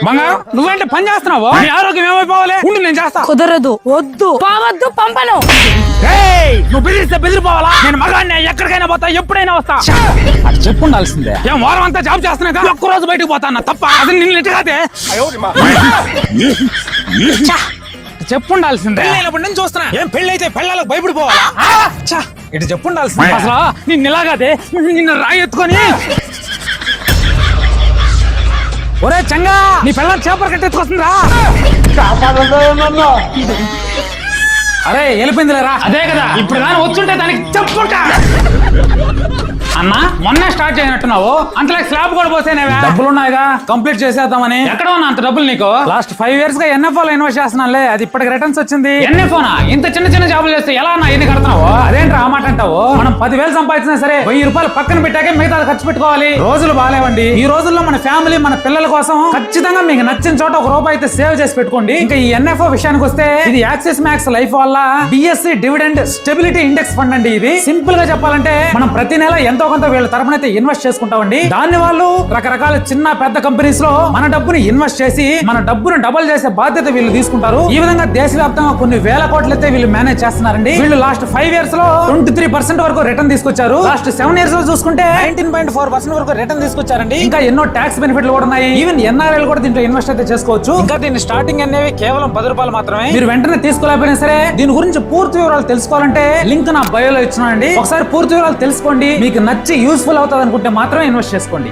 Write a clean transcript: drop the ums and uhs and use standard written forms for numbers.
మంగ నువ్వేంటి పని చేస్తున్నావు? నీ ఆరోగ్యం ఏమైపోవాలి? ఉండి నేను చేస్తా. కుదరదు, వద్దు, పోవద్దు, పంపను. నువ్వు బెదిరిస్తే బెదిరిపోవాలా? నేను మగాడిని, ఎక్కడికైనా పోతా, ఎప్పుడైనా వస్తా. అది చెప్పుండాల్సిందే. ఏం వారం అంతా జాబ్ చేస్తున్నా ఒక్క రోజు బయటకు పోతా తప్ప. అది నిన్ను ఇటుకాదే చెప్పుండాల్సిందే. పెళ్ళైనప్పుడు నేను చూస్తున్నా. ఏం పెళ్లి అయితే పెళ్ళాలకు భయపడిపోవాలా? ఇటు చెప్పుండాల్సిందే. అసలు నిన్ను ఇలాగాదే నిన్ను రాయి ఎత్తుకొని. ఒరే చంగా, నీ పిల్లలు చేపలు కట్టెత్తుకొస్తుందిరా. అరే వెళ్ళిపోయిందిలేరా. అదే కదా ఇప్పుడు కానీ వచ్చుంటే దానికి చెప్పుంటా. అన్నా మొన్నే స్టార్ట్ చేయనట్టున్నావు. అంతలో స్లాబ్ కూడా పోసేనేవా? డబ్బులున్నాయిగా, కంప్లీట్ చేసేద్దామని. ఎక్కడ ఉన్నా అంత డబ్బులు నీకు? లాస్ట్ 5 years గా ఎన్ఎఫ్ఓ లో ఇన్వెస్ట్ చేస్తున్నానులే. అది ఇప్పటికి రిటర్న్స్ వచ్చింది. ఎన్ఎఫ్ఓనా? ఇంత చిన్న చిన్న జాబులు చేస్తే ఎలా అన్నా ఎన్ని కడుతున్నావు? అదేంటి ఆ మాట అంటావు? మనం 10,000 సంపాదించినా సరే 1000 రూపాయలు పక్కన పెట్టాకే మిగతా ఖర్చు పెట్టుకోవాలి. రోజులు బాగాలేవండి. ఈ రోజుల్లో మన ఫ్యామిలీ, మన పిల్లల కోసం ఖచ్చితంగా మీకు నచ్చిన చోట 1 రూపాయి అయితే సేవ్ చేసి పెట్టుకోండి. ఇంకా ఈ ఎన్ఎఫ్ఓ విషయానికి వస్తే ఇది యాక్సిస్ మ్యాక్స్ లైఫ్ వల్ల BSc dividend stability index fund అండి. ఇది సింపుల్ గా చెప్పాలంటే మనం ప్రతి నెల ఎంతో కొంత వీళ్ళ తరపున అయితే ఇన్వెస్ట్ చేసుకుంటామండి. దాన్ని వాళ్ళు రకరకాల చిన్న పెద్ద కంపెనీస్ లో మన డబ్బుని ఇన్వెస్ట్ చేసి మన డబ్బును డబుల్ చేసే బాధ్యత వీళ్ళు తీసుకుంటారు. ఈ విధంగా దేశవ్యాప్తంగా కొన్ని వేల కోట్లు అయితే వీళ్ళు మేనేజ్ చేస్తున్నారండి. వీళ్ళు లాస్ట్ 5 years లో 23% వరకు రిటర్న్ తీసుకొచ్చారు. లాస్ట్ 7 years లో చూసుకుంటే 19.4% వరకు రిటర్న్ తీసుకొచ్చారండి. ఇంకా ఎన్నో ట్యాక్స్ బెనిఫిట్లు కూడా ఉన్నాయి. ఈవెన్ ఎన్ఆర్ఐలు కూడా దీంట్లో ఇన్వెస్ట్ అయితే చేసుకోవచ్చు. ఇంకా దీని స్టార్టింగ్ అనేవి కేవలం 10 రూపాయలు మాత్రమే. మీరు వెంటనే తీసుకోలేకపోయినా సరే దీని గురించి పూర్తి వివరాలు తెలుసుకోవాలంటే లింక్ నా బయోలో ఇచ్చినానండి. ఒకసారి పూర్తి వివరాలు తెలుసుకోండి. మీకు నచ్చి యూస్ఫుల్ అవుతుంది అనుకుంటే మాత్రమే ఇన్వెస్ట్ చేసుకోండి.